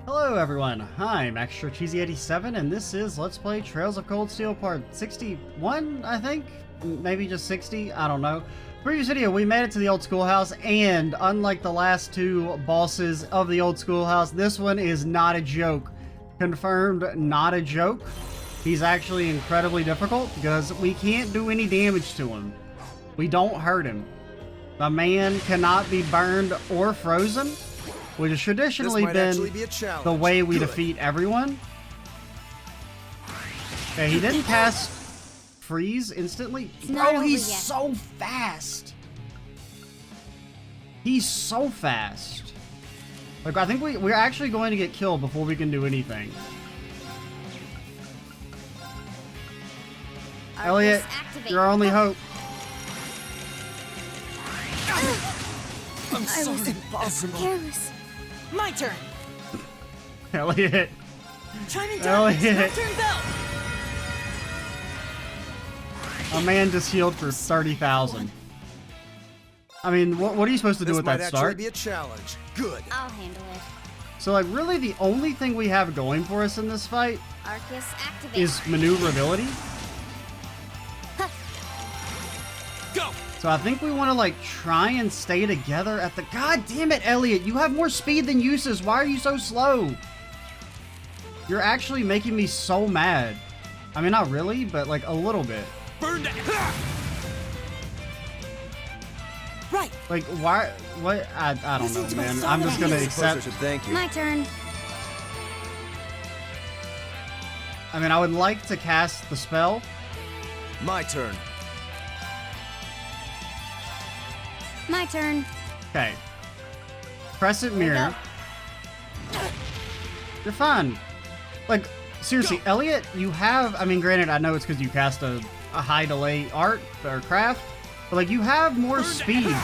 Hello everyone, I'm Cheesy87 and this is Let's Play Trails of Cold Steel Part 61, I think? Maybe just 60? I don't know. Previous video, we made it to the old schoolhouse, and unlike the last two bosses of the old schoolhouse, this one is not a joke. Confirmed, not a joke. He's actually incredibly difficult because we can't do any damage to him. We don't hurt him. The man cannot be burned or frozen, which has traditionally been the way we defeat everyone. Okay, he didn't cast freeze instantly. Bro, he's so fast. He's so fast. Like, I think we're actually going to get killed before we can do anything. Elliot, your only hope. I'm sorry, careless. My turn. Elliot. Chiming darkness, Elliot. turn bell. A man just healed for 30,000. I mean, what are you supposed to do with that start? This might actually be a challenge. Good. I'll handle it. So, like, really the only thing we have going for us in this fight Arcus activate. is maneuverability. Go. So I think we want to, like, try and stay together at the... God damn it, Elliot! You have more speed than Uses. Why are you so slow? You're actually making me so mad. I mean, not really, but, like, a little bit. Burn down. Right. Like, why... What? I don't know, man. I'm just gonna accept... Thank you. My turn. I mean, I would like to cast the spell. My turn. My turn. Okay. Crescent Mirror. You're fine. Like, seriously, Elliot, you have... I mean, granted, I know it's because you cast a high delay art or craft, but, like, you have more speed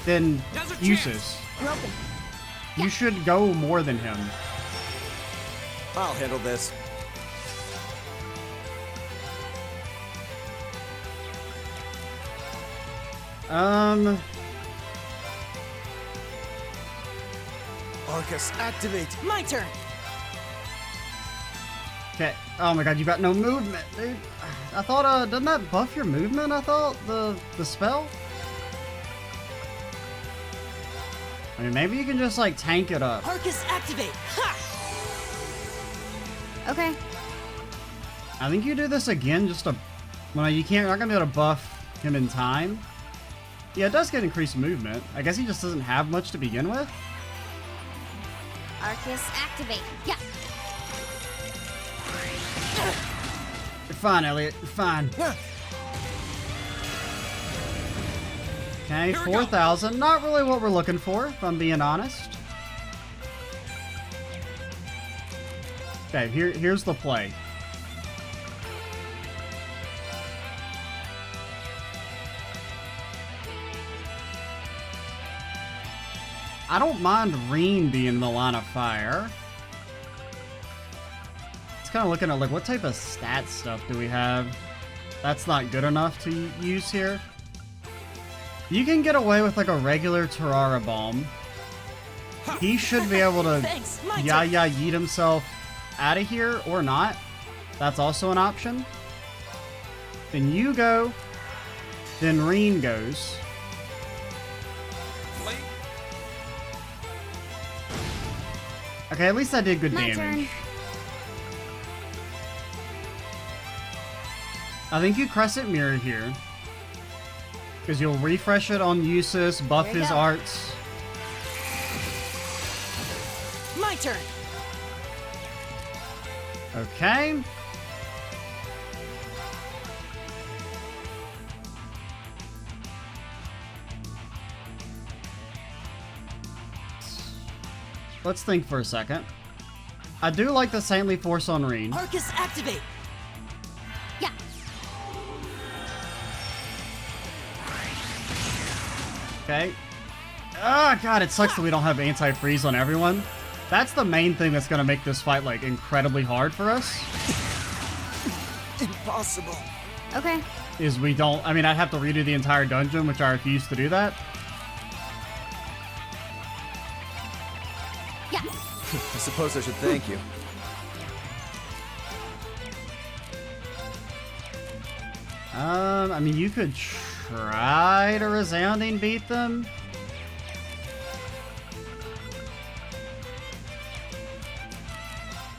than Uses. Broken. You should go more than him. I'll handle this. Arcus, activate. My turn. Okay. Oh my god, you got no movement, dude. I thought, doesn't that buff your movement, I thought? The spell? I mean, maybe you can just, like, tank it up. Arcus activate. Ha! Okay. I think you do this again just to... Well, you can't... You're not gonna be able to buff him in time. Yeah, it does get increased movement. I guess he just doesn't have much to begin with. Arcus activate. Yeah. You're fine, Elliot. You're fine. Okay, 4,000. Not really what we're looking for, if I'm being honest. Okay, here's the play. I don't mind Reen being in the line of fire. It's kind of looking at, like, what type of stat stuff do we have? That's not good enough to use here. You can get away with, like, a regular Terrara Bomb. He should be able to yeet himself out of here, or not. That's also an option. Then you go. Then Reen goes. Okay, at least I did good damage. Turn. I think you Crescent Mirror here. Because you'll refresh it on Usus, buff his arts. My turn. Okay. Let's think for a second. I do like the Saintly Force on Reen. Arcus activate. Yeah. Okay. Ah, God, it sucks that we don't have anti-freeze on everyone. That's the main thing that's gonna make this fight, like, incredibly hard for us. Impossible. Okay. Is we don't... I mean, I'd have to redo the entire dungeon, which I refuse to do that. Yeah. I suppose I should thank you. I mean, you could try to resounding beat them.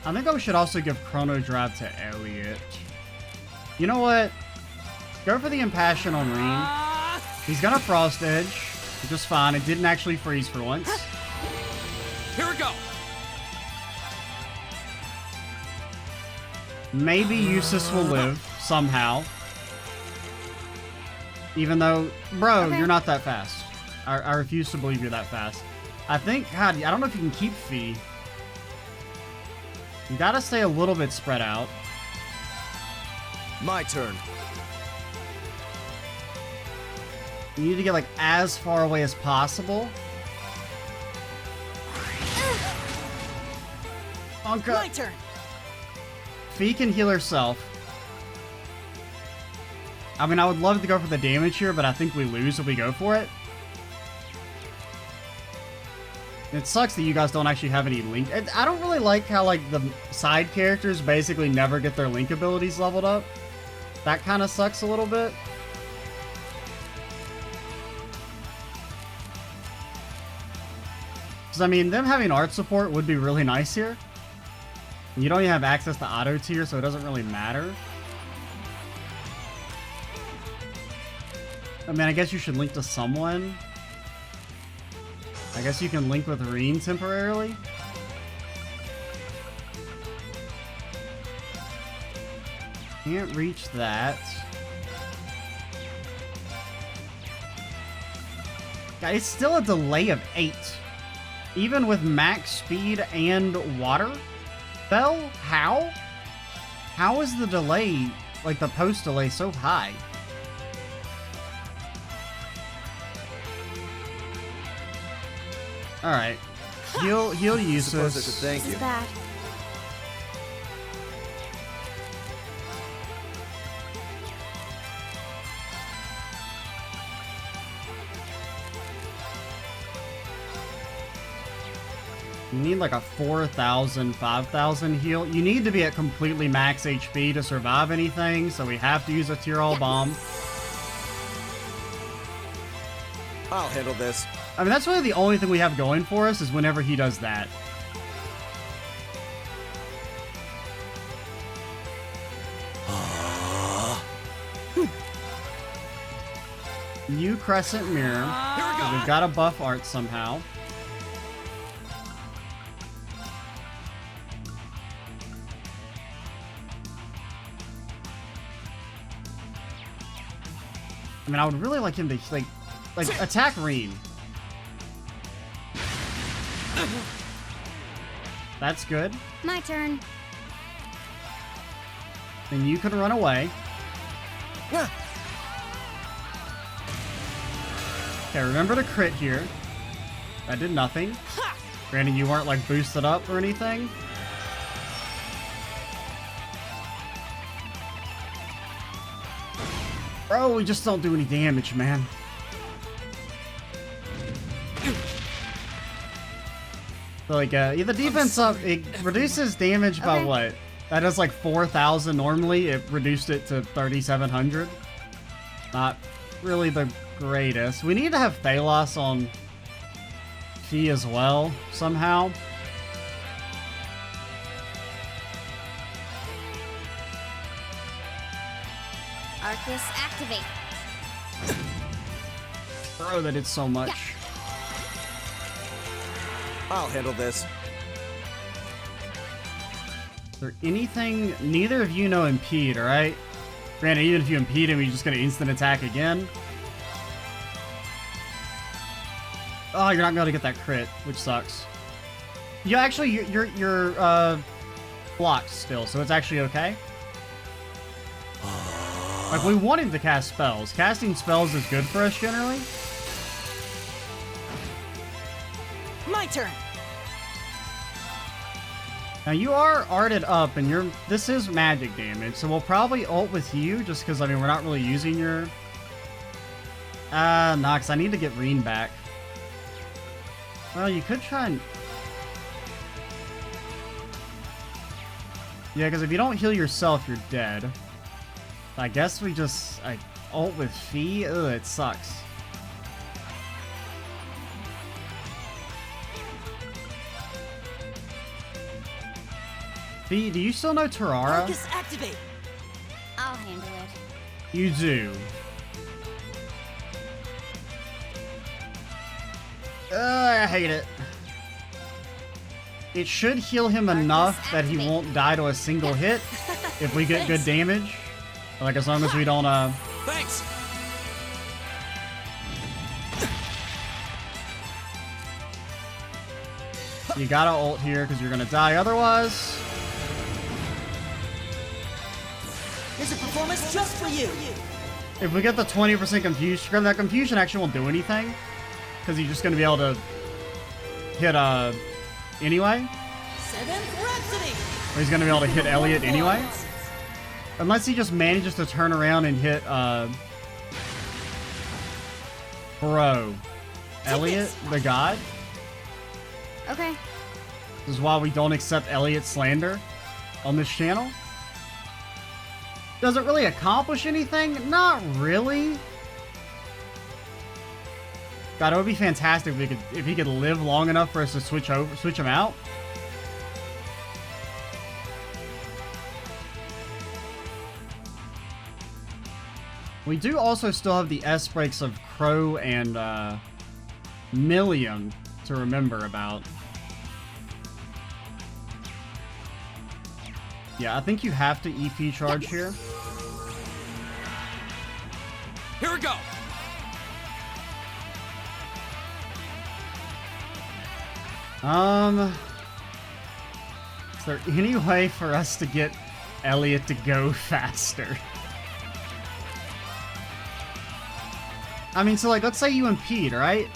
I think I should also give Chrono Drive to Elliot. You know what? Go for the Impassion on Reen. He's gonna Frost Edge, which is fine. It didn't actually freeze for once. Here we go. Maybe Eustace will live somehow. Even though, bro, Okay. you're not that fast. I refuse to believe you're that fast. I think, God, I don't know if you can keep Fee. You gotta stay a little bit spread out. My turn. You need to get, like, as far away as possible. My Anka, turn. Fee can heal herself. I mean, I would love to go for the damage here, but I think we lose if we go for it. It sucks that you guys don't actually have any link. I don't really like how, like, the side characters basically never get their link abilities leveled up. That kind of sucks a little bit. Because, I mean, them having art support would be really nice here. And you don't even have access to auto tier, so it doesn't really matter. I mean, I guess you should link to someone. I guess you can link with Reen temporarily. Can't reach that. God, it's still a delay of 8. Even with max speed and water? Bell? How? How is the delay, like the post delay, so high? Alright. Heal I suppose I should Eustace. thank This you. is bad. You need like a 4,000, 5,000 heal. You need to be at completely max HP to survive anything, so we have to use a tier all bomb. I'll handle this. I mean, that's really the only thing we have going for us is whenever he does that. New Crescent Mirror. So we've got to buff art somehow. I mean, I would really like him to, like attack Reen. That's good. My turn. Then you can run away. Yeah. Okay, remember to crit here. That did nothing. Granted, you weren't, like, boosted up or anything. Bro, we just don't do any damage, man. So, like, the defense up, it reduces damage by Okay. what? That is like 4,000 normally. It reduced it to 3,700. Not really the greatest. We need to have Thalos on Fee as well, somehow. Arcus, activate. Bro, that did so much. I'll handle this. Is there anything... Neither of you know impede, alright? Granted, even if you impede him, he's just gonna instant attack again. Oh, you're not gonna get that crit, which sucks. You actually, you're blocked still, so it's actually okay. Like, we want him to cast spells. Casting spells is good for us, generally. My turn. Now, you are arted up, and this is magic damage, so we'll probably ult with you, just because, I mean, we're not really using your... nah, because I need to get Reen back. Well, you could try and... Yeah, because if you don't heal yourself, you're dead. I guess we just... ult with Fee? Ugh, it sucks. Fee, do you still know Terrara? Arcus activate. I'll handle it. You do. I hate it. It should heal him enough that he won't die to a single hit if we get good damage. Like, as long as we don't, Thanks. You gotta ult here because you're gonna die otherwise. Here's a performance just for you. If we get the 20% confusion, that confusion actually won't do anything. Because he's just gonna be able to hit, anyway. Seventh Rhapsody. Or he's gonna be able to hit Elliot anyway. Unless he just manages to turn around and hit, Bro. Elliot, the god. Okay. This is why we don't accept Elliot slander on this channel. Does it really accomplish anything? Not really. God, it would be fantastic if he could live long enough for us to switch him out. We do also still have the S breaks of Crow and Millium to remember about. Yeah, I think you have to EP charge here. Here we go. Is there any way for us to get Elliot to go faster? I mean, so like, let's say you impede, right?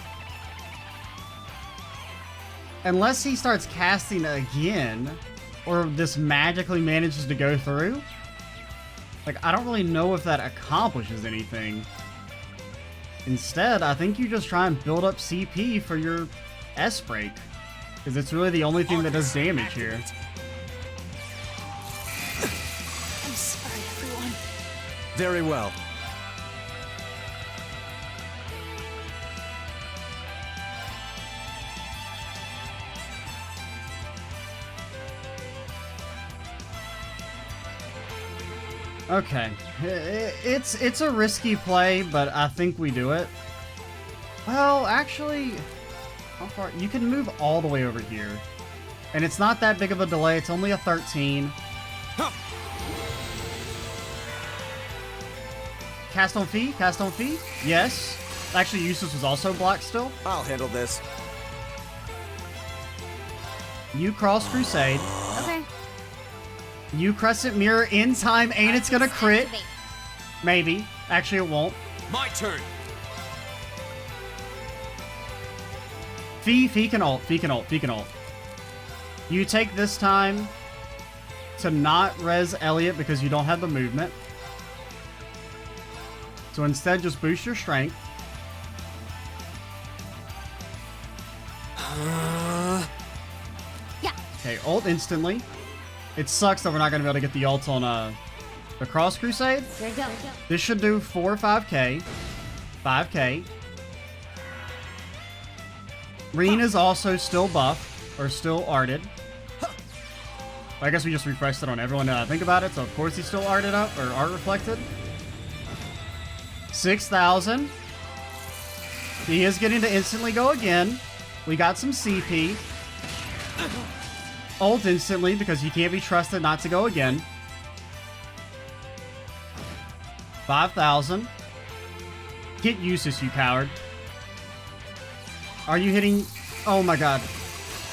Unless he starts casting again, or this magically manages to go through, like, I don't really know if that accomplishes anything. Instead, I think you just try and build up CP for your S-break, because it's really the only thing that does damage here. I'm sorry, everyone. Very well. Okay, it's a risky play, but I think we do it. Well, actually, how far? You can move all the way over here, and it's not that big of a delay. It's only a 13. Cast on Fee, cast on Fee. Yes. Actually, Eustace was also blocked still. I'll handle this. You cross Crusade. Okay. You Crescent Mirror in time, and it's gonna crit. Activate. Maybe. Actually, it won't. My turn. Fee can ult, Fee can ult, Fee can ult. You take this time to not res Elliot because you don't have the movement. So instead, just boost your strength. Yeah. Okay, ult instantly. It sucks that we're not going to be able to get the ult on the Cross Crusade. Here we go. This should do 4 or 5k. 5k. Reen is also still buffed, or still arted. I guess we just refreshed it on everyone now that I think about it, so of course he's still arted up, or art reflected. 6,000. He is getting to instantly go again. We got some CP. Ult instantly because he can't be trusted not to go again. 5,000. Get Eustace, you coward. Are you hitting? Oh my god.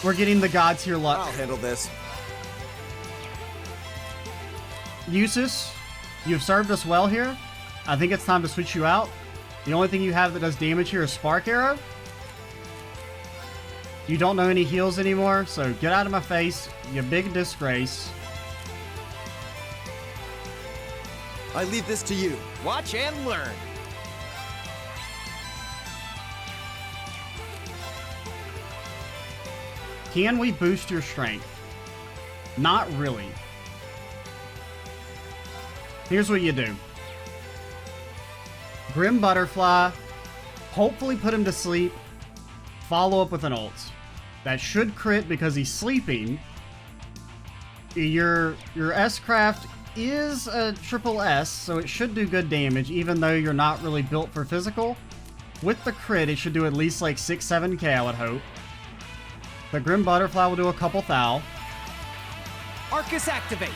We're getting the god tier luck. I'll handle this. Eustace, you've served us well here. I think it's time to switch you out. The only thing you have that does damage here is Spark Arrow. You don't know any heals anymore, so get out of my face, you big disgrace. I leave this to you. Watch and learn. Can we boost your strength? Not really. Here's what you do. Grim Butterfly, hopefully put him to sleep, follow up with an ult. That should crit because he's sleeping. Your S-Craft is a triple S, so it should do good damage, even though you're not really built for physical. With the crit, it should do at least like 6-7k, I would hope. The Grim Butterfly will do a couple thou. Arcus activate.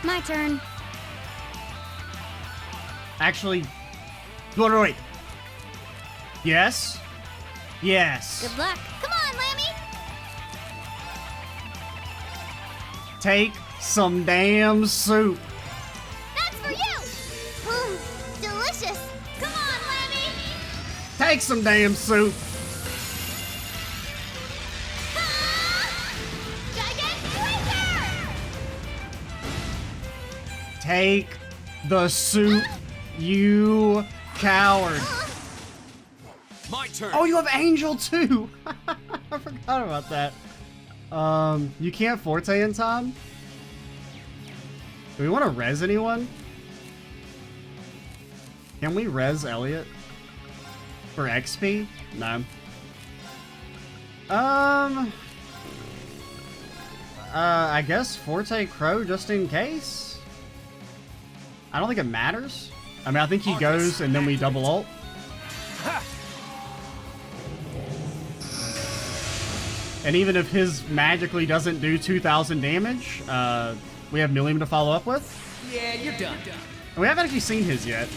My turn. Actually, wait. Yes. Yes. Good luck. Come on, Lammy. Take some damn soup. That's for you. Delicious. Come on, Lammy. Take some damn soup. Take the soup, you coward. My turn. Oh, you have Angel too. I forgot about that. You can't Forte in time? Do we want to res anyone? Can we res Elliot? For XP? No. I guess Forte Crow just in case? I don't think it matters. I mean, I think he goes and then we double ult. And even if his magically doesn't do 2,000 damage, we have Millium to follow up with. Yeah, you're done. And we haven't actually seen his yet.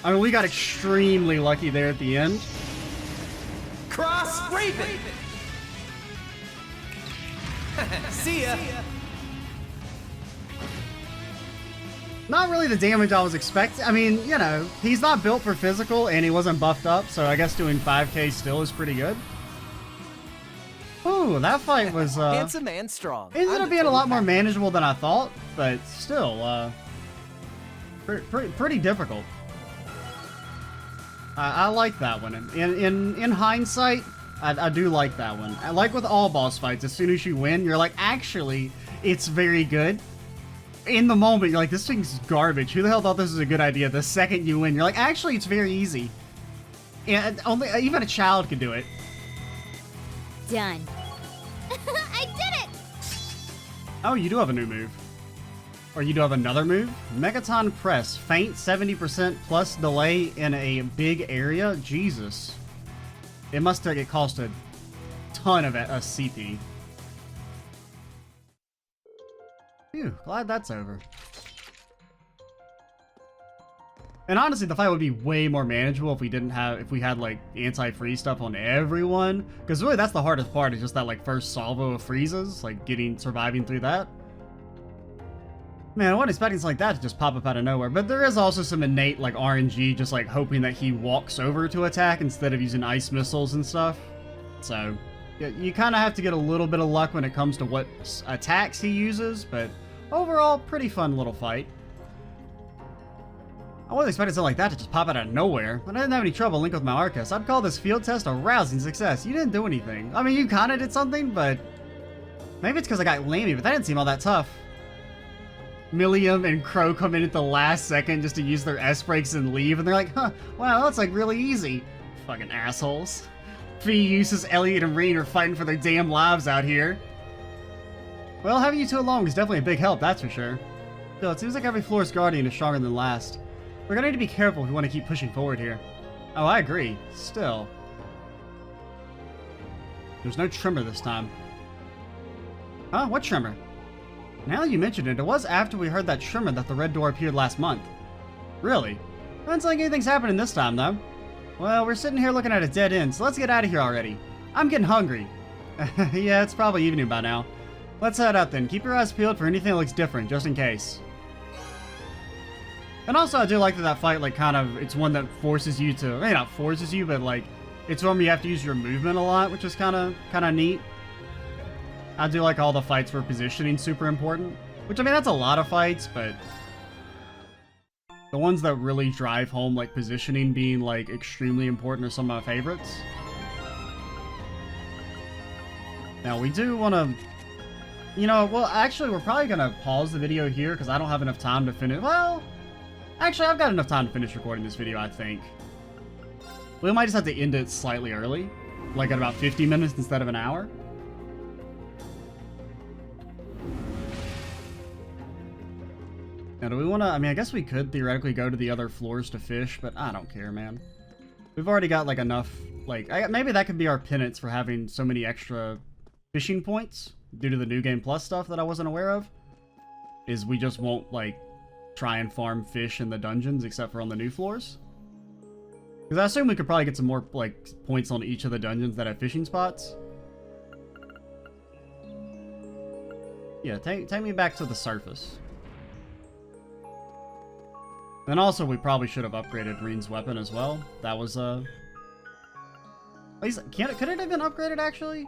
I mean, we got extremely lucky there at the end. Cross Raven. See ya. Not really the damage I was expecting. I mean, you know, he's not built for physical and he wasn't buffed up, so I guess doing 5k still is pretty good. Ooh, that fight was handsome and strong. Ended up being a lot more manageable than I thought, but still, pretty difficult. I like that one. In hindsight, I do like that one. I like with all boss fights, as soon as you win, you're like, actually, it's very good. In the moment, you're like, this thing's garbage. Who the hell thought this was a good idea? The second you win, you're like, actually, it's very easy. And even a child can do it. Done. I did it! Oh, you do have a new move. Or you do have another move? Megaton Press. Faint 70% plus delay in a big area? Jesus. It must have cost a ton of a CP. Phew, glad that's over. And honestly, the fight would be way more manageable if we had like anti-freeze stuff on everyone. Because really, that's the hardest part, is just that like first salvo of freezes, like surviving through that. Man, I wasn't expecting something like that to just pop up out of nowhere. But there is also some innate like RNG, just like hoping that he walks over to attack instead of using ice missiles and stuff. So yeah, you kind of have to get a little bit of luck when it comes to what attacks he uses. But overall, pretty fun little fight. I wasn't expecting something like that to just pop out of nowhere, but I didn't have any trouble linking with my Arcus. I'd call this field test a rousing success. You didn't do anything. I mean, you kind of did something, but maybe it's because I got Lammy, but that didn't seem all that tough. Millium and Crow come in at the last second just to use their S-breaks and leave, and they're like, huh, wow, that's like really easy. Fucking assholes. Fee uses Elliot and Reen are fighting for their damn lives out here. Well, having you two along is definitely a big help, that's for sure. Still, it seems like every floor's guardian is stronger than last. We're gonna need to be careful if we want to keep pushing forward here. Oh, I agree. Still. There's no trimmer this time. Huh? What trimmer? Now that you mention it, it was after we heard that trimmer that the red door appeared last month. Really? Doesn't like anything's happening this time, though. Well, we're sitting here looking at a dead end, so let's get out of here already. I'm getting hungry. Yeah, it's probably evening by now. Let's head out then. Keep your eyes peeled for anything that looks different, just in case. And also, I do like that fight, like, kind of, it's one that forces you to, maybe not forces you, but, like, it's one where you have to use your movement a lot, which is kind of neat. I do like all the fights where positioning super important, which, I mean, that's a lot of fights, but the ones that really drive home, like, positioning being, like, extremely important are some of my favorites. Now, we do want to... You know, well, actually, we're probably going to pause the video here because I don't have enough time to finish... Well, actually, I've got enough time to finish recording this video, I think. We might just have to end it slightly early. Like at about 50 minutes instead of an hour. Now, do we want to... I mean, I guess we could theoretically go to the other floors to fish, but I don't care, man. We've already got, like, enough... Like, maybe that could be our penance for having so many extra fishing points due to the New Game Plus stuff that I wasn't aware of. Is we just won't, like, try and farm fish in the dungeons except for on the new floors. Because I assume we could probably get some more, like, points on each of the dungeons that have fishing spots. Yeah, take me back to the surface. And also, we probably should have upgraded Reen's weapon as well. That was, at least, could it have been upgraded, actually?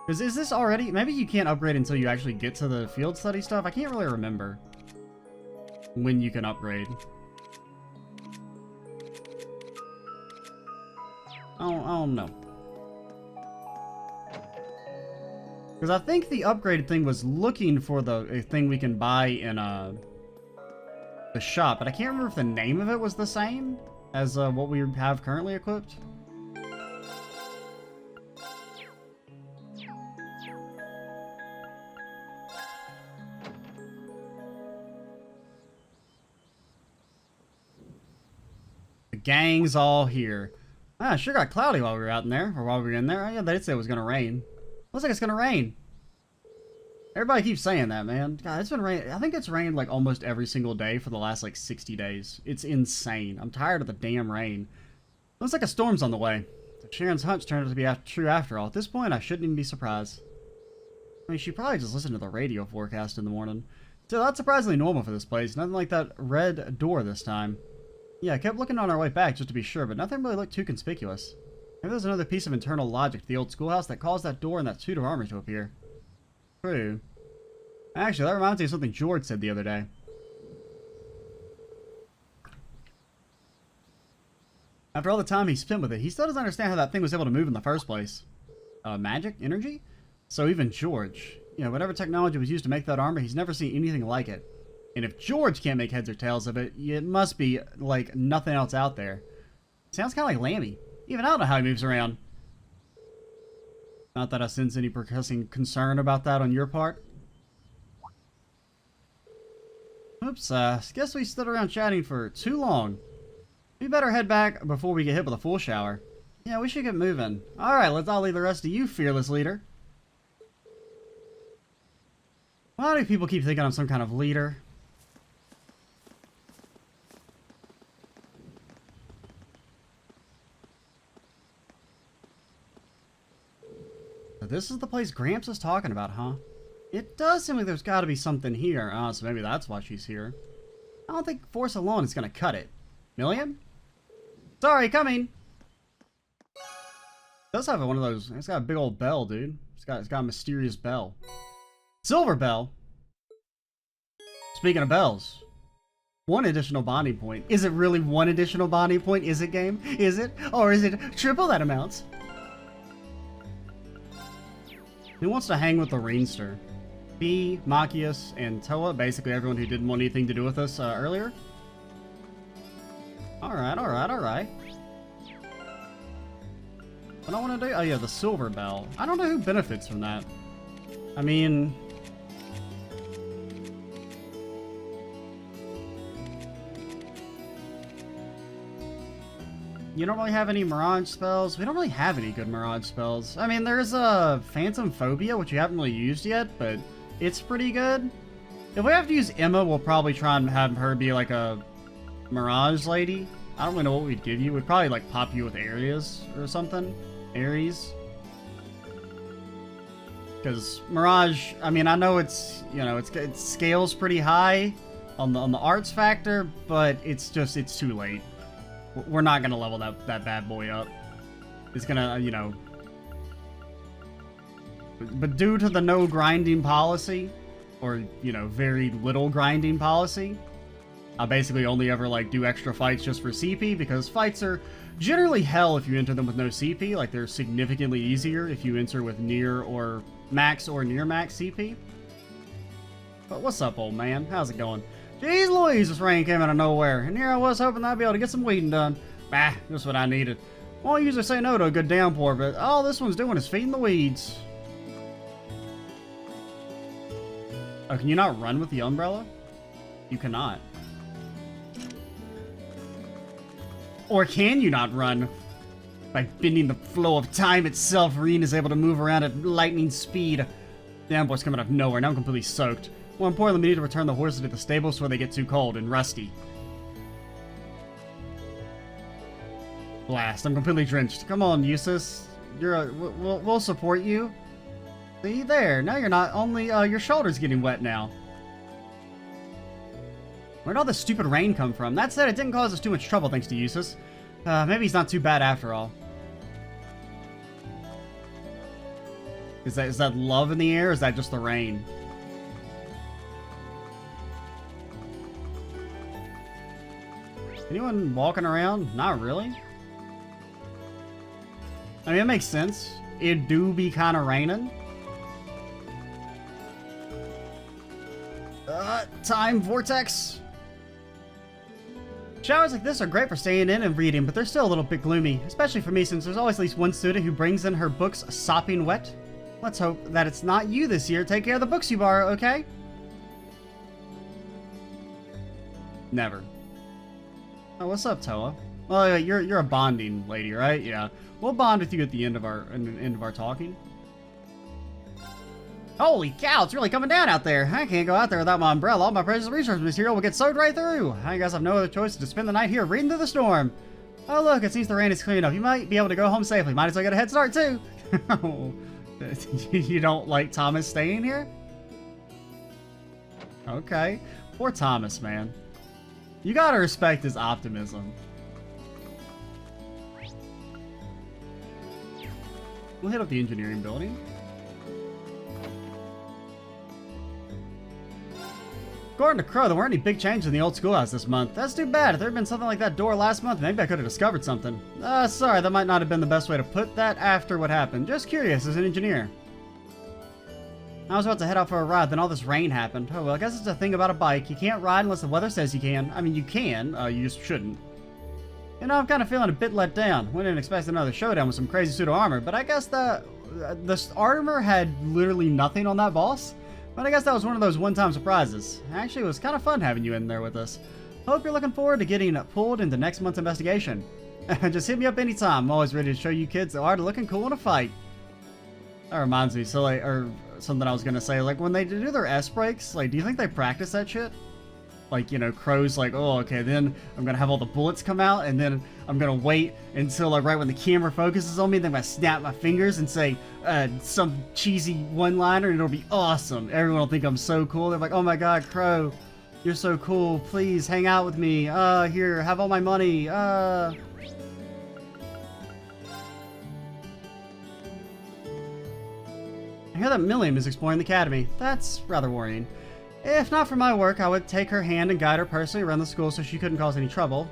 Because is this already... Maybe you can't upgrade until you actually get to the field study stuff? I can't really remember when you can upgrade. I don't know. Because I think the upgraded thing was looking for the thing we can buy in the shop, but I can't remember if the name of it was the same as what we have currently equipped. The gang's all here. Ah, it sure got cloudy while we were out in there, or while we were in there. Oh, yeah, they did say it was gonna rain. Looks like it's gonna rain. Everybody keeps saying that, man. God, it's been raining. I think it's rained like almost every single day for the last like 60 days. It's insane. I'm tired of the damn rain. Looks like a storm's on the way. So Sharon's hunch turned out to be true after all. At this point, I shouldn't even be surprised. I mean, she probably just listened to the radio forecast in the morning. So that's surprisingly normal for this place. Nothing like that red door this time. Yeah, I kept looking on our way back just to be sure, but nothing really looked too conspicuous. Maybe there's another piece of internal logic to the old schoolhouse that caused that door and that suit of armor to appear. True. Actually, that reminds me of something George said the other day. After all the time he spent with it, he still doesn't understand how that thing was able to move in the first place. Magic? Energy? So even George, you know, whatever technology was used to make that armor, he's never seen anything like it. And if George can't make heads or tails of it, it must be, like, nothing else out there. Sounds kind of like Lammy. Even I don't know how he moves around. Not that I sense any percussing concern about that on your part. Oops, guess we stood around chatting for too long. We better head back before we get hit with a full shower. Yeah, we should get moving. Alright, I'll leave the rest of you, fearless leader. Why do people keep thinking I'm some kind of leader? This is the place Gramps is talking about, huh? It does seem like there's got to be something here. So maybe that's why she's here. I don't think force alone is going to cut it. Million? Sorry, coming! It does have one of those. It's got a big old bell, dude. It's got a mysterious bell. Silver bell? Speaking of bells. One additional bonding point. Is it really one additional bonding point? Is it, game? Is it? Or is it triple that amount? Who wants to hang with the Reenster? B, Machias, and Toa. Basically everyone who didn't want anything to do with us earlier. Alright. What I want to do? Oh yeah, the silver bell. I don't know who benefits from that. I mean... You don't really have any Mirage spells? We don't really have any good Mirage spells. I mean, there's a Phantom Phobia, which we haven't really used yet, but it's pretty good. If we have to use Emma, we'll probably try and have her be like a Mirage lady. I don't really know what we'd give you. We'd probably like pop you with Ares or something. Ares. Because Mirage, I mean, I know it's, you know, it scales pretty high on the arts factor, but it's too late. We're not gonna level that bad boy up. It's gonna, you know... But due to the no grinding policy, or, you know, very little grinding policy, I basically only ever, like, do extra fights just for CP, because fights are Generally hell if you enter them with no CP, like they're significantly easier if you enter with near max CP. But what's up, old man? How's it going? Jeez Louise, this rain came out of nowhere, and here I was hoping I'd be able to get some weeding done. Bah, just what I needed. Won't usually say no to a good downpour, but all this one's doing is feeding the weeds. Oh, can you not run with the umbrella? You cannot. Or can you not run? By bending the flow of time itself, Reen is able to move around at lightning speed. Downpour's coming out of nowhere, now I'm completely soaked. More importantly, we need to return the horses to the stables before they get too cold and rusty. Blast, I'm completely drenched. Come on, Eustace. We'll support you. See, there. Now you're not only, your shoulder's getting wet now. Where'd all this stupid rain come from? That said, it didn't cause us too much trouble thanks to Eustace. Maybe he's not too bad after all. Is that love in the air, or is that just the rain? Anyone walking around? Not really. I mean, it makes sense. It do be kind of raining. Time vortex. Showers like this are great for staying in and reading, but they're still a little bit gloomy, especially for me since there's always at least one student who brings in her books sopping wet. Let's hope that it's not you this year. Take care of the books you borrow, okay? Never. Oh, what's up, Toa? Well, you're a bonding lady, right? Yeah. We'll bond with you at the end of our talking. Holy cow, it's really coming down out there. I can't go out there without my umbrella. All my precious resource material will get soaked right through. I guess I've no other choice than to spend the night here reading through the storm. Oh look, it seems the rain is clearing up. You might be able to go home safely. Might as well get a head start too. You don't like Thomas staying here? Okay. Poor Thomas, man. You gotta respect his optimism. We'll hit up the engineering building. According to Crow, there weren't any big changes in the old schoolhouse this month. That's too bad. If there had been something like that door last month, maybe I could have discovered something. Sorry, that might not have been the best way to put that after what happened. Just curious as an engineer. I was about to head out for a ride, then all this rain happened. Oh well, I guess it's a thing about a bike. You can't ride unless the weather says you can. I mean, you can, you just shouldn't. You know, I'm kind of feeling a bit let down. We didn't expect another showdown with some crazy pseudo armor, but I guess the armor had literally nothing on that boss. But I guess that was one of those one-time surprises. Actually, it was kind of fun having you in there with us. Hope you're looking forward to getting pulled into next month's investigation. Just hit me up anytime. I'm always ready to show you kids the art of looking cool in a fight. That reminds me, so like, or something I was gonna say, like when they do their S breaks, like, do you think they practice that shit? Like, you know, Crow's like, oh, okay, then I'm gonna have all the bullets come out, and then I'm gonna wait until, like, right when the camera focuses on me, then I'm gonna snap my fingers and say some cheesy one-liner, and it'll be awesome. Everyone will think I'm so cool. They're like, oh my god, Crow, you're so cool. Please hang out with me. Here, have all my money. I hear that Milliam is exploring the academy. That's rather worrying. If not for my work, I would take her hand and guide her personally around the school so she couldn't cause any trouble.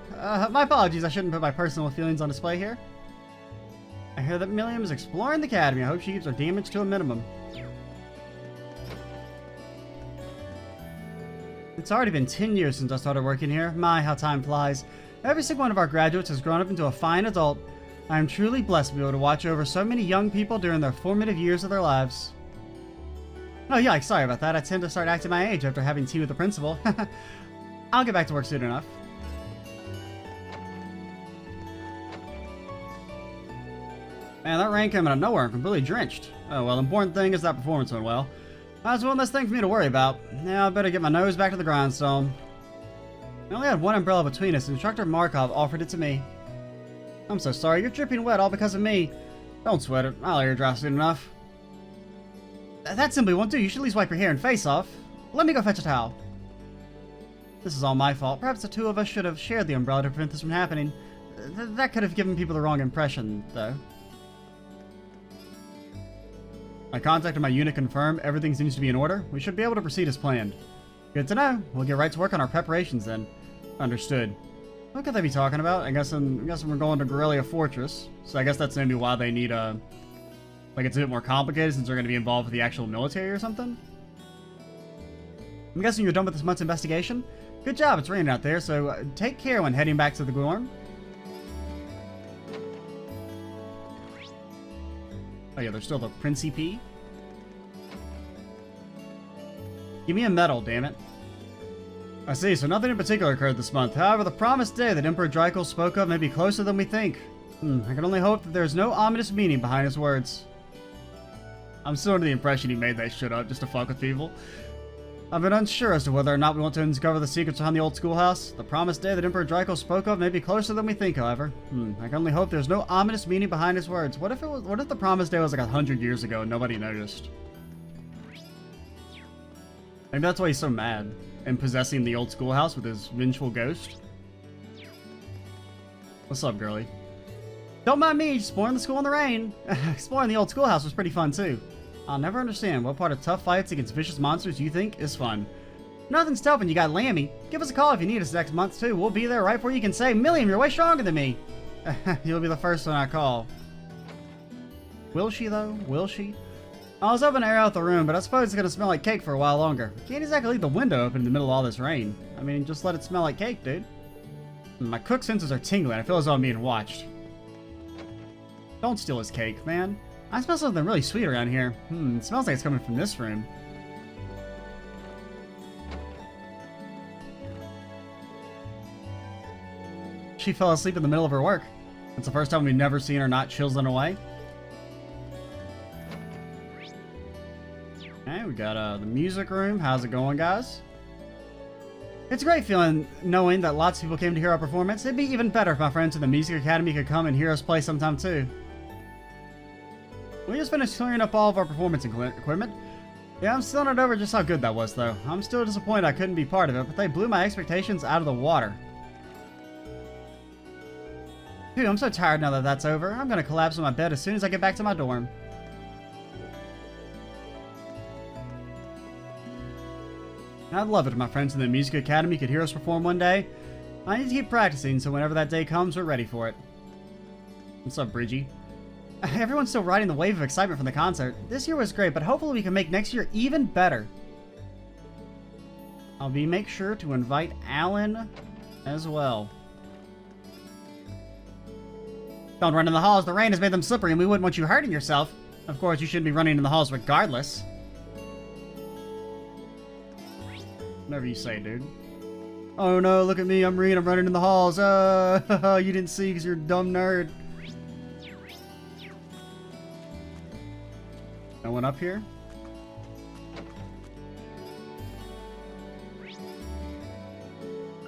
My apologies, I shouldn't put my personal feelings on display here. I hear that Milliam is exploring the academy. I hope she keeps her damage to a minimum. It's already been 10 years since I started working here. My, how time flies. Every single one of our graduates has grown up into a fine adult. I am truly blessed to be able to watch over so many young people during their formative years of their lives. Oh, yikes, sorry about that. I tend to start acting my age after having tea with the principal. I'll get back to work soon enough. Man, that rain came out of nowhere. I'm completely drenched. Oh, well, the important thing is that performance went well. That's one less thing for me to worry about. Now I better get my nose back to the grindstone. We only had one umbrella between us, and Instructor Markov offered it to me. I'm so sorry. You're dripping wet all because of me. Don't sweat it. I'll air dry soon enough. That simply won't do. You should at least wipe your hair and face off. Let me go fetch a towel. This is all my fault. Perhaps the two of us should have shared the umbrella to prevent this from happening. That could have given people the wrong impression, though. I contacted my unit, confirmed everything seems to be in order. We should be able to proceed as planned. Good to know. We'll get right to work on our preparations then. Understood. What could they be talking about? I guess we're going to Guerrilla Fortress. So I guess that's maybe why they need like it's a bit more complicated since they're going to be involved with the actual military or something. I'm guessing you're done with this month's investigation? Good job, it's raining out there, so take care when heading back to the dorm. Oh yeah, there's still the Principe. Give me a medal, damn it. I see, so nothing in particular occurred this month. However, the promised day that Emperor Drykel spoke of may be closer than we think. I can only hope that there's no ominous meaning behind his words. I'm still under the impression he made that shit up just to fuck with people. I've been unsure as to whether or not we want to uncover the secrets behind the old schoolhouse. The promised day that Emperor Drykel spoke of may be closer than we think, however. I can only hope there's no ominous meaning behind his words. What if the promised day was like 100 years ago and nobody noticed? Maybe that's why he's so mad and possessing the old schoolhouse with his vengeful ghost. What's up, girlie? Don't mind me exploring the school in the rain. Exploring the old schoolhouse was pretty fun too. I'll never understand what part of tough fights against vicious monsters you think is fun. Nothing's tough when you got Lammy. Give us a call if you need us next month too. We'll be there right before you can say, Milliam, you're way stronger than me. You'll be the first one I call. Will she though? Will she? I was hoping to air out the room, but I suppose it's gonna smell like cake for a while longer. Can't exactly leave the window open in the middle of all this rain. I mean, just let it smell like cake, dude. My cook senses are tingling. I feel as though I'm being watched. Don't steal his cake, man. I smell something really sweet around here. It smells like it's coming from this room. She fell asleep in the middle of her work. It's the first time we've never seen her not chiseling away. Okay, we got the music room. How's it going, guys? It's a great feeling knowing that lots of people came to hear our performance. It'd be even better if my friends in the Music Academy could come and hear us play sometime too. We just finished clearing up all of our performance equipment. Yeah, I'm still not over just how good that was, though. I'm still disappointed I couldn't be part of it, but they blew my expectations out of the water. Dude, I'm so tired now that that's over. I'm gonna collapse on my bed as soon as I get back to my dorm. I'd love it if my friends in the Music Academy could hear us perform one day. I need to keep practicing, so whenever that day comes, we're ready for it. What's up, Bridgie? Everyone's still riding the wave of excitement from the concert. This year was great, but hopefully we can make next year even better. Make sure to invite Alan as well. Don't run in the halls. The rain has made them slippery and we wouldn't want you hurting yourself. Of course, you shouldn't be running in the halls regardless. Whatever you say, dude. Oh no, look at me. I'm running in the halls. You didn't see because you're a dumb nerd. No one up here?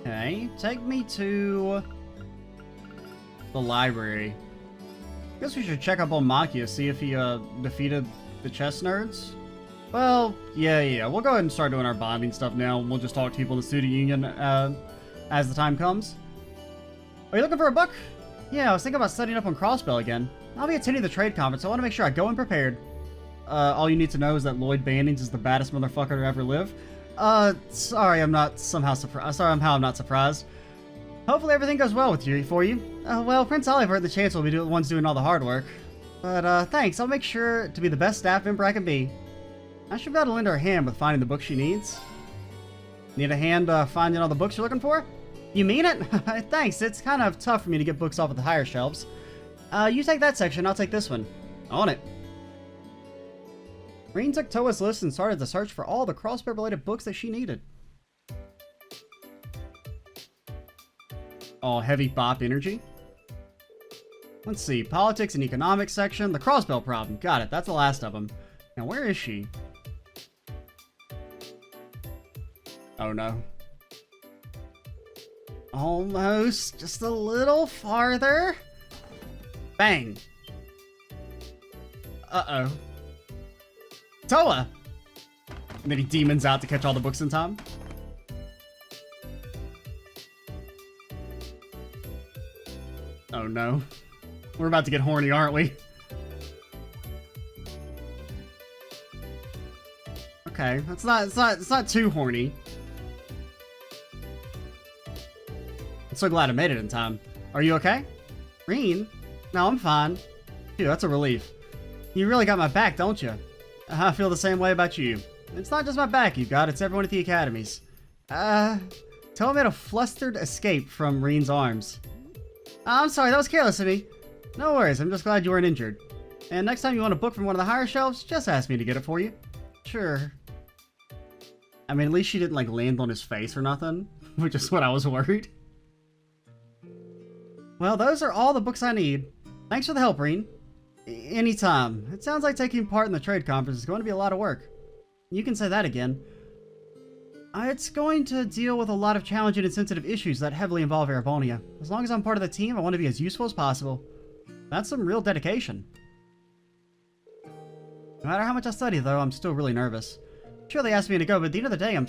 Okay, take me to the library. Guess we should check up on Machias, see if he defeated the chess nerds. Well, yeah. We'll go ahead and start doing our bonding stuff now. We'll just talk to people in the student union as the time comes. Are you looking for a book? Yeah, I was thinking about studying up on Crossbell again. I'll be attending the trade conference, so I want to make sure I go in prepared. All you need to know is that Lloyd Bannings is the baddest motherfucker to ever live. Sorry, I'm not somehow surprised. Sorry, I'm not surprised. Hopefully everything goes well for you. Well, Prince Oliver and the Chancellor will be the ones doing all the hard work. But, thanks. I'll make sure to be the best staff member I can be. I should be able to lend her a hand with finding the book she needs. Need a hand, finding all the books you're looking for? You mean it? Thanks. It's kind of tough for me to get books off of the higher shelves. You take that section, I'll take this one. On it. Reen took Toa's list and started the search for all the Crossbell-related books that she needed. All heavy bop energy. Let's see, politics and economics section, the Crossbell problem. Got it, that's the last of them. Now, where is she? Oh no. Almost, just a little farther. Bang. Uh-oh. Toa! And then he demons out to catch all the books in time. Oh no. We're about to get horny, aren't we? Okay, it's not too horny. I'm so glad I made it in time. Are you okay? Reen? No, I'm fine. Phew, that's a relief. You really got my back, don't you? I feel the same way about you. It's not just my back you've got, it's everyone at the academies. Tell him I made a flustered escape from Reen's arms. I'm sorry, that was careless of me. No worries, I'm just glad you weren't injured. And next time you want a book from one of the higher shelves, just ask me to get it for you. Sure. I mean, at least she didn't, like, land on his face or nothing, which is what I was worried. Well, those are all the books I need. Thanks for the help, Reen. Anytime. It sounds like taking part in the trade conference is going to be a lot of work. You can say that again. It's going to deal with a lot of challenging and sensitive issues that heavily involve Erebonia. As long as I'm part of the team, I want to be as useful as possible. That's some real dedication. No matter how much I study, though, I'm still really nervous. Sure, they asked me to go, but at the end of the day, I'm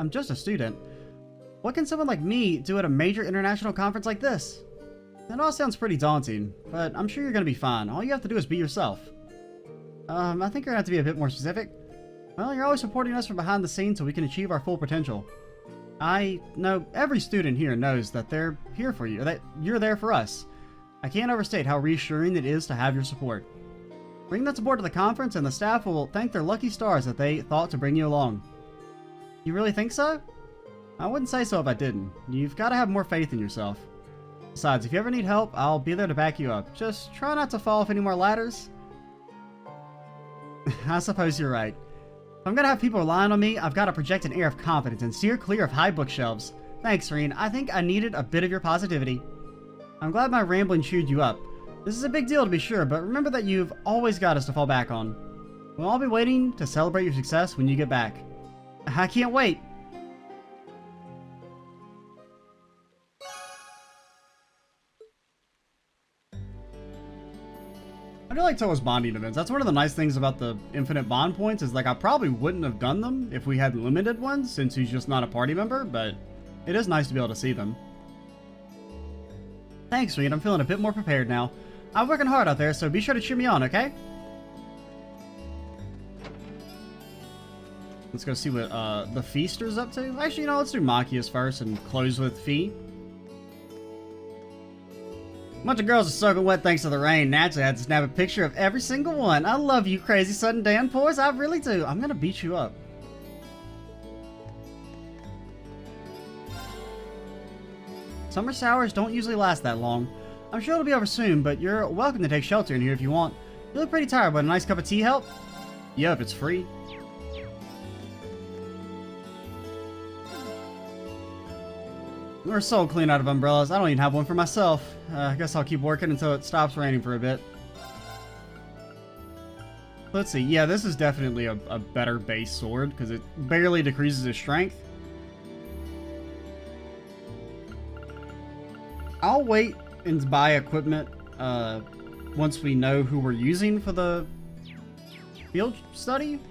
just a student. What can someone like me do at a major international conference like this? That all sounds pretty daunting, but I'm sure you're going to be fine. All you have to do is be yourself. I think you're going to have to be a bit more specific. Well, you're always supporting us from behind the scenes so we can achieve our full potential. I know every student here knows that they're here for you, that you're there for us. I can't overstate how reassuring it is to have your support. Bring that support to the conference and the staff will thank their lucky stars that they thought to bring you along. You really think so? I wouldn't say so if I didn't. You've got to have more faith in yourself. Besides, if you ever need help, I'll be there to back you up. Just try not to fall off any more ladders. I suppose you're right. If I'm gonna have people relying on me, I've got to project an air of confidence and steer clear of high bookshelves. Thanks, Reen. I think I needed a bit of your positivity. I'm glad my rambling cheered you up. This is a big deal to be sure, but remember that you've always got us to fall back on. We'll all be waiting to celebrate your success when you get back. I can't wait. I do like Toa's bonding events. That's one of the nice things about the infinite bond points is like I probably wouldn't have done them if we had limited ones since he's just not a party member, but it is nice to be able to see them. Thanks, Reed. I'm feeling a bit more prepared now. I'm working hard out there, so be sure to cheer me on, okay? Let's go see what the Feaster's up to. Actually, you know, let's do Machias first and close with Fee. A bunch of girls are soaking wet thanks to the rain. Naturally, I had to snap a picture of every single one. I love you, crazy sudden downpours. I really do. I'm gonna beat you up. Summer showers don't usually last that long. I'm sure it'll be over soon, but you're welcome to take shelter in here if you want. You look pretty tired, but a nice cup of tea help? Yeah, if it's free. We're so clean out of umbrellas. I don't even have one for myself. I guess I'll keep working until it stops raining for a bit. Let's see. Yeah, this is definitely a better base sword because it barely decreases his strength. I'll wait and buy equipment once we know who we're using for the field study.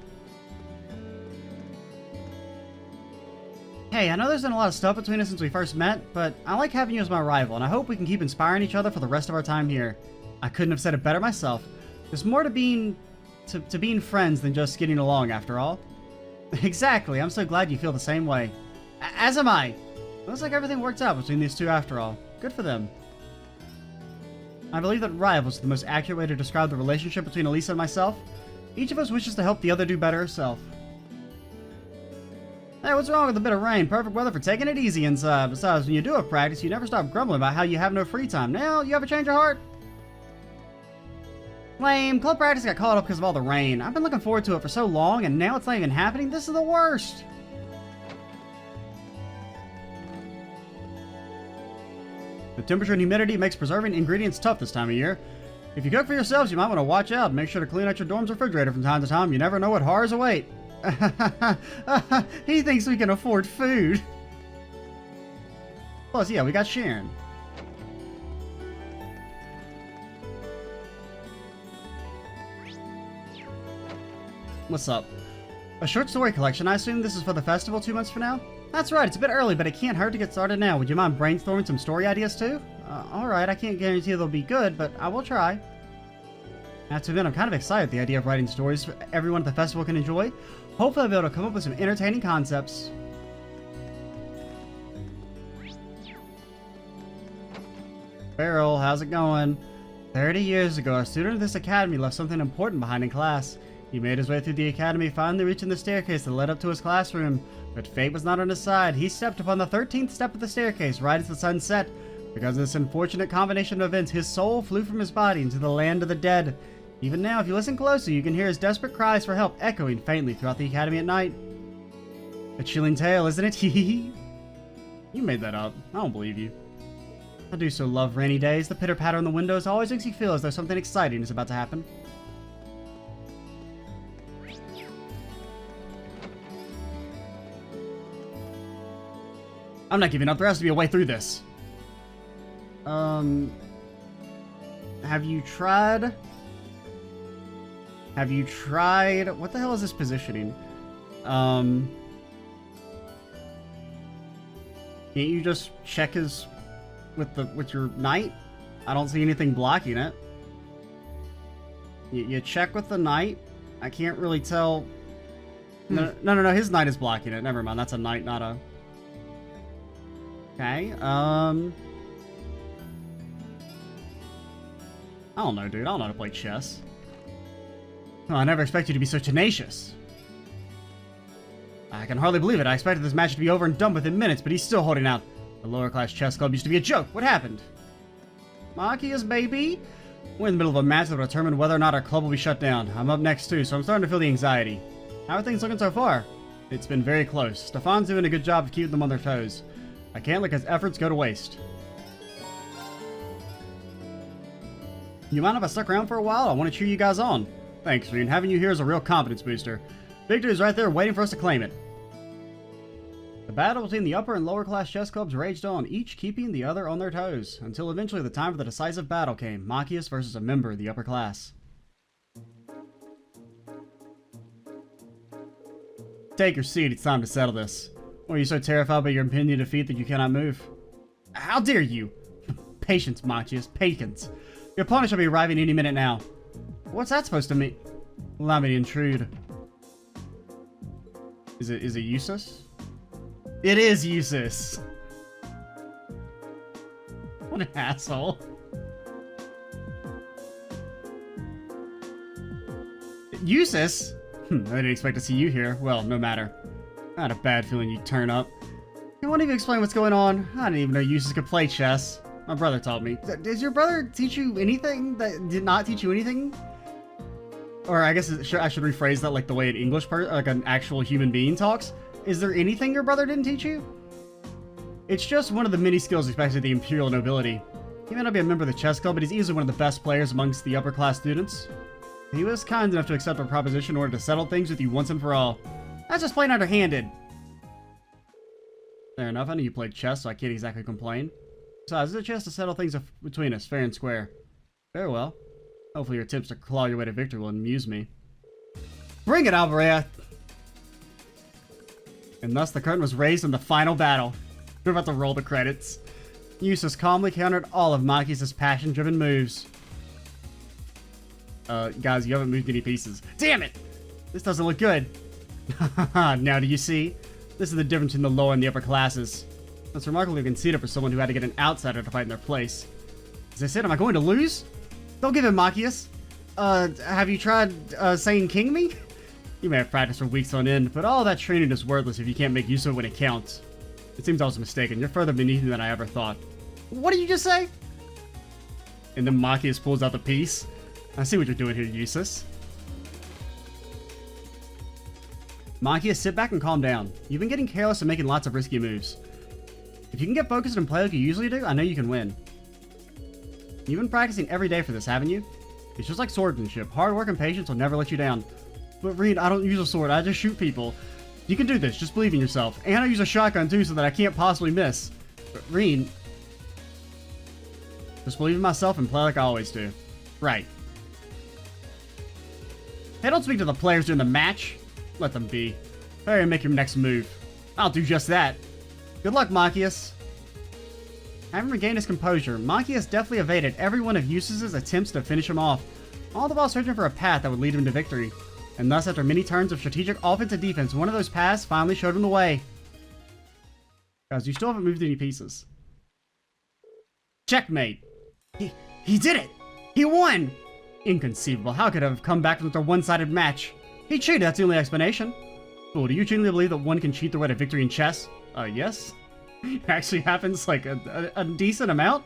Hey, I know there's been a lot of stuff between us since we first met, but I like having you as my rival, and I hope we can keep inspiring each other for the rest of our time here. I couldn't have said it better myself. There's more to being friends than just getting along, after all. Exactly, I'm so glad you feel the same way. As am I. Looks like everything worked out between these two after all. Good for them. I believe that rivals is the most accurate way to describe the relationship between Elisa and myself. Each of us wishes to help the other do better herself. Hey, what's wrong with a bit of rain? Perfect weather for taking it easy inside. Besides, when you do have practice, you never stop grumbling about how you have no free time. Now, you have a change of heart? Lame. Club practice got caught up because of all the rain. I've been looking forward to it for so long, and now it's not even happening. This is the worst. The temperature and humidity makes preserving ingredients tough this time of year. If you cook for yourselves, you might want to watch out. Make sure to clean out your dorm's refrigerator from time to time. You never know what horrors await. He thinks we can afford food. Plus, yeah, we got Sharon. What's up? A short story collection. I assume this is for the festival 2 months from now? That's right, it's a bit early, but it can't hurt to get started now. Would you mind brainstorming some story ideas too? Alright, I can't guarantee they'll be good, but I will try. I have to admit, I'm kind of excited at the idea of writing stories everyone at the festival can enjoy. Hopefully I'll be able to come up with some entertaining concepts. Beryl, how's it going? 30 years ago, a student of this academy left something important behind in class. He made his way through the academy, finally reaching the staircase that led up to his classroom. But fate was not on his side. He stepped upon the 13th step of the staircase right as the sun set. Because of this unfortunate combination of events, his soul flew from his body into the land of the dead. Even now, if you listen closely, you can hear his desperate cries for help echoing faintly throughout the academy at night. A chilling tale, isn't it? You made that up. I don't believe you. I do so love rainy days. The pitter-patter on the windows always makes you feel as though something exciting is about to happen. I'm not giving up. There has to be a way through this. Have you tried? What the hell is this positioning? Can't you just check his with your knight? I don't see anything blocking it. You check with the knight. I can't really tell. No. His knight is blocking it. Never mind. That's a knight, not a. Okay. I don't know, dude. I don't know how to play chess. Oh, I never expected you to be so tenacious. I can hardly believe it. I expected this match to be over and done within minutes, but he's still holding out. The lower class chess club used to be a joke. What happened? Machias, baby? We're in the middle of a match that will determine whether or not our club will be shut down. I'm up next too, so I'm starting to feel the anxiety. How are things looking so far? It's been very close. Stefan's doing a good job of keeping them on their toes. I can't let his efforts go to waste. You mind if I stuck around for a while? I want to cheer you guys on. Thanks, Rean. Having you here is a real confidence booster. Victory is right there waiting for us to claim it. The battle between the upper and lower class chess clubs raged on, each keeping the other on their toes, until eventually the time for the decisive battle came, Machias versus a member of the upper class. Take your seat, it's time to settle this. Or are you so terrified by your impending defeat that you cannot move? How dare you! Patience, Machias, patience. Your opponent shall be arriving any minute now. What's that supposed to mean? Allow me to intrude. Is it Eustace? It is Eustace! What an asshole. Eustace? I didn't expect to see you here. Well, no matter. I had a bad feeling you'd turn up. You won't even explain what's going on. I didn't even know Eustace could play chess. My brother taught me. Does your brother teach you anything that did not teach you anything? Or I guess I should rephrase that like the way an English person, like an actual human being talks. Is there anything your brother didn't teach you? It's just one of the many skills expected of the Imperial nobility. He may not be a member of the chess club, but he's easily one of the best players amongst the upper class students. He was kind enough to accept our proposition in order to settle things with you once and for all. That's just plain underhanded. Fair enough, I know you played chess, so I can't exactly complain. Besides, there's a chance to settle things between us, fair and square. Very well. Hopefully your attempts to claw your way to victory will amuse me. Bring it, Alvarea! And thus the curtain was raised on the final battle. We're about to roll the credits. Eustace calmly countered all of Machias' passion-driven moves. Guys, you haven't moved any pieces. Damn it! This doesn't look good. Now do you see? This is the difference between the lower and the upper classes. That's remarkably conceited for someone who had to get an outsider to fight in their place. As I said, am I going to lose? Don't give in, Machias. Have you tried, saying king me? You may have practiced for weeks on end, but all that training is worthless if you can't make use of it when it counts. It seems I was mistaken. You're further beneath me than I ever thought. What did you just say? And then Machias pulls out the piece. I see what you're doing here, Eustace. Machias, sit back and calm down. You've been getting careless and making lots of risky moves. If you can get focused and play like you usually do, I know you can win. You've been practicing every day for this, haven't you? It's just like swordsmanship. Hard work and patience will never let you down. But Reed, I don't use a sword. I just shoot people. You can do this. Just believe in yourself. And I use a shotgun too, so that I can't possibly miss. But Reed, just believe in myself and play like I always do. Right. Hey, don't speak to the players during the match. Let them be. Hurry and make your next move. I'll do just that. Good luck, Machias. Having regained his composure, Machias deftly evaded every one of Eustace's attempts to finish him off, all the while searching for a path that would lead him to victory. And thus, after many turns of strategic offense and defense, one of those paths finally showed him the way. Guys, you still haven't moved any pieces. Checkmate. He did it! He won! Inconceivable. How could it have come back from a one-sided match? He cheated, that's the only explanation. Fool, do you genuinely believe that one can cheat their way to victory in chess? Yes. It actually happens like a decent amount?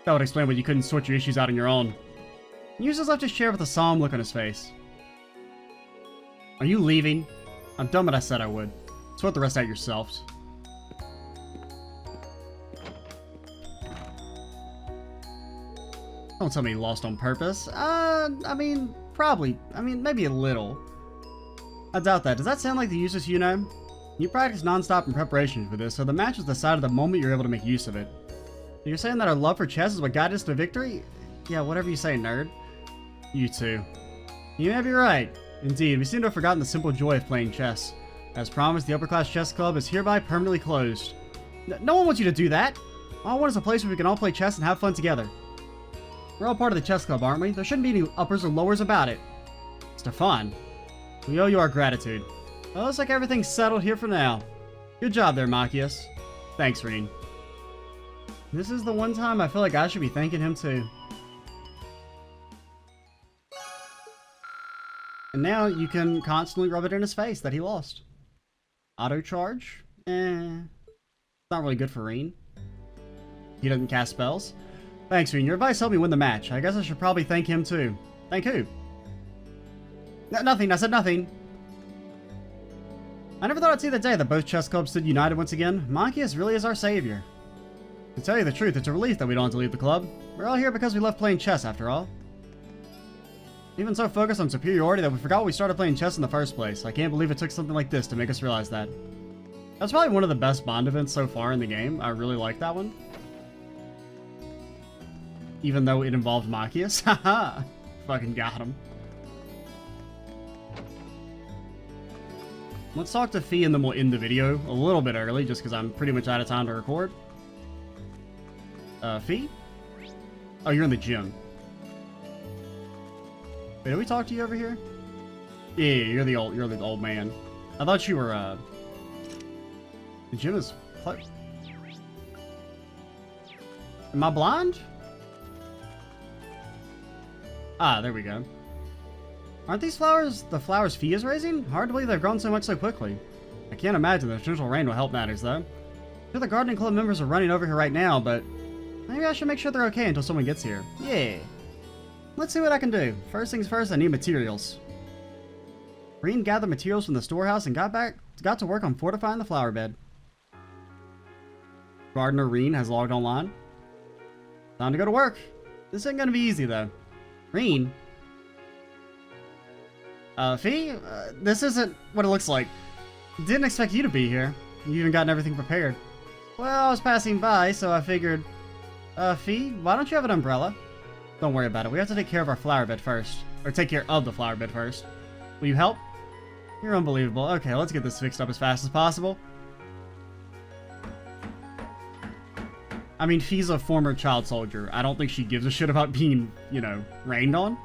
That would explain why you couldn't sort your issues out on your own. Uses left his chair with a solemn look on his face. Are you leaving? I've done what I said I would. Sort the rest out yourselves. Don't tell me you lost on purpose. I mean, probably. I mean, maybe a little. I doubt that. Does that sound like the useless you know? You practiced non-stop in preparation for this, so the match was decided the moment you were able to make use of it. You're saying that our love for chess is what guided us to victory? Yeah, whatever you say, nerd. You too. You may be right. Indeed, we seem to have forgotten the simple joy of playing chess. As promised, the Upper Class Chess Club is hereby permanently closed. No one wants you to do that! All I want is a place where we can all play chess and have fun together. We're all part of the chess club, aren't we? There shouldn't be any uppers or lowers about it. Stefan, we owe you our gratitude. Well, looks like everything's settled here for now. Good job there, Machias. Thanks, Reen. This is the one time I feel like I should be thanking him too. And now you can constantly rub it in his face that he lost. Auto charge? It's not really good for Reen. He doesn't cast spells. Thanks, Reen. Your advice helped me win the match. I guess I should probably thank him too. Thank who? Nothing. I said nothing. I never thought I'd see the day that both chess clubs stood united once again. Machias really is our savior. To tell you the truth, it's a relief that we don't have to leave the club. We're all here because we love playing chess, after all. Even so focused on superiority that we forgot we started playing chess in the first place. I can't believe it took something like this to make us realize that. That's probably one of the best Bond events so far in the game. I really like that one. Even though it involved Machias. Haha! Fucking got him. Let's talk to Fee and then we'll end the video a little bit early just because I'm pretty much out of time to record. Fee? Oh, you're in the gym. Wait, did we talk to you over here? Yeah, you're the old man. I thought you were, the gym is... Am I blind? Ah, there we go. Aren't these flowers the flowers Fee is raising? Hard to believe they've grown so much so quickly. I can't imagine the torrential rain will help matters, though. Sure, the gardening club members are running over here right now, but maybe I should make sure they're okay until someone gets here. Yeah. Let's see what I can do. First things first, I need materials. Reen gathered materials from the storehouse and got to work on fortifying the flower bed. Gardener Reen has logged online. Time to go to work. This ain't gonna be easy, though. Reen? Fee? This isn't what it looks like. Didn't expect you to be here. You even gotten everything prepared. Well, I was passing by, so I figured... Fee, why don't you have an umbrella? Don't worry about it. We have to take care of our flower bed first. Or take care of the flower bed first. Will you help? You're unbelievable. Okay, let's get this fixed up as fast as possible. I mean, Fee's a former child soldier. I don't think she gives a shit about being, you know, rained on.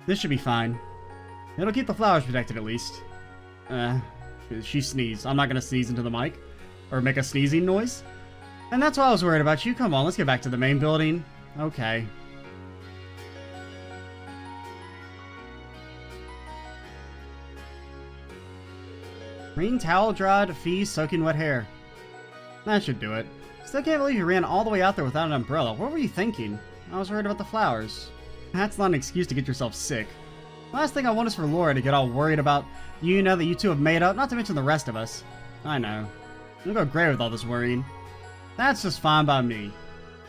This should be fine. It'll keep the flowers protected at least. She sneezed. I'm not gonna sneeze into the mic. Or make a sneezing noise. And that's why I was worried about you. Come on, let's get back to the main building. Okay. Green towel dried, Fee soaking wet hair. That should do it. Still can't believe you ran all the way out there without an umbrella. What were you thinking? I was worried about the flowers. That's not an excuse to get yourself sick. Last thing I want is for Laura to get all worried about you know that you two have made up, not to mention the rest of us. I know. You'll go gray with all this worrying. That's just fine by me.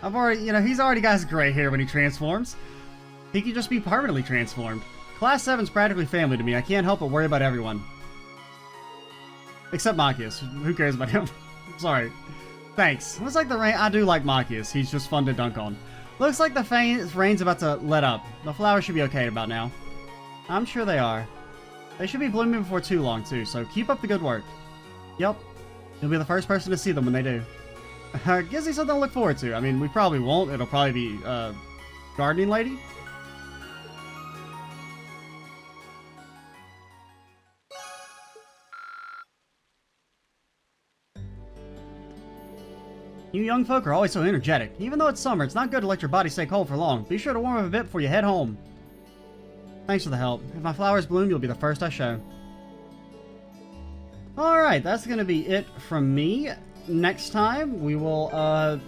I've already, you know, he's already got his gray hair when he transforms. He could just be permanently transformed. Class 7's practically family to me. I can't help but worry about everyone. Except Machias. Who cares about him? Sorry. Thanks. Looks like the rain. I do like Machias. He's just fun to dunk on. Looks like the rain's about to let up. The flowers should be okay about now. I'm sure they are. They should be blooming before too long, too, so keep up the good work. Yep. You'll be the first person to see them when they do. Gives you something to look forward to. I mean, we probably won't. It'll probably be, gardening lady? You young folk are always so energetic. Even though it's summer, it's not good to let your body stay cold for long. Be sure to warm up a bit before you head home. Thanks for the help. If my flowers bloom, you'll be the first I show. Alright, that's going to be it from me. Next time, we will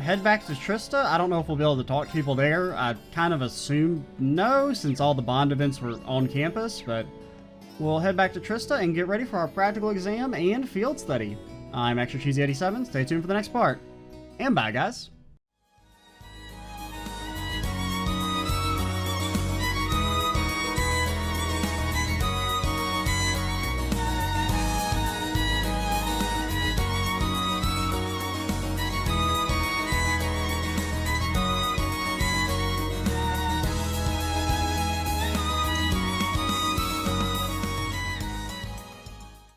head back to Trista. I don't know if we'll be able to talk to people there. I kind of assume no, since all the bond events were on campus, but we'll head back to Trista and get ready for our practical exam and field study. I'm Extra Cheesy 87. Stay tuned for the next part. And bye, guys.